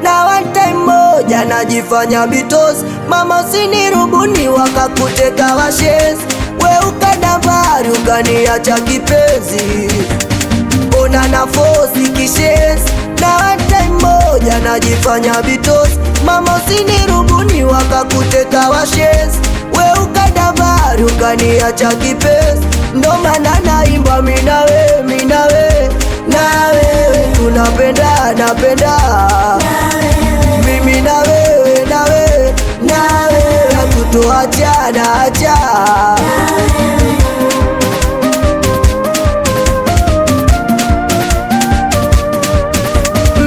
Na one time moja najifanya bitos, mama usinirubuni wakakuteka washes. We ukadambari ukaniacha kipenzi, ona na force kishes. Na one time moja najifanya bitos, mama usinirubuni wakakuteka washes. We ukadambari ukaniacha kipenzi, ndo maana naimba minawe minawe nawe tunapenda napenda mimi na wewe hatutoachana acha.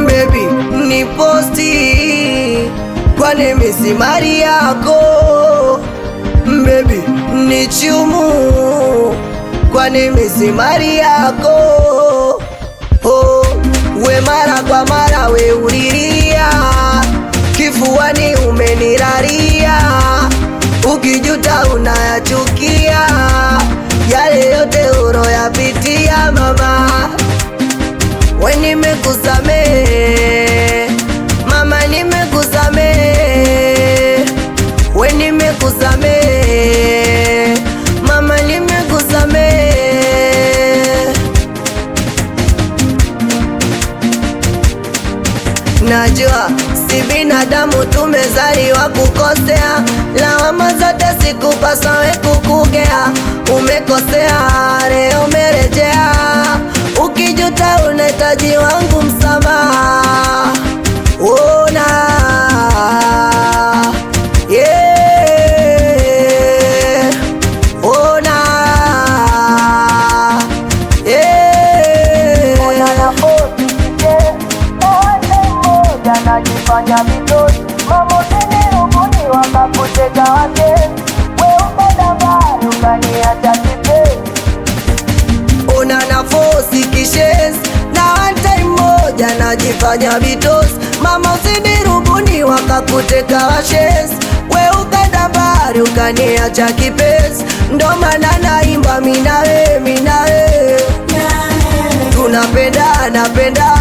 Baby ni posti kwani misimari yako, baby ni chumu kwani misimari yako. Oh, we mara kwa mara we ulilia, kifuani umeniraria, ukijuta unayachukia yale yote uroyapitia mama. We nimekusamehe mama, nimekusamehe, we nimekusamehe mama, nimekusamehe. Najua si binadamu tumezaliwa kukosea, lawama zote sikupaswa we kukugea. Umekosea leo umerejea, ukijuta unahitaji wangu msamaha. Ona yeah, ona yeah. Ona na najifanya vitosi, mama usinirubuni wakakuteka wake. We ukadambari ukaniacha kipenzi, ona na force kishes. Na one time moja najifanya vitosi, mama usinirubuni wakakuteka washes. We ukadambari ukaniacha kipenzi, ndo maana naimba minawe minawe tunapenda napenda.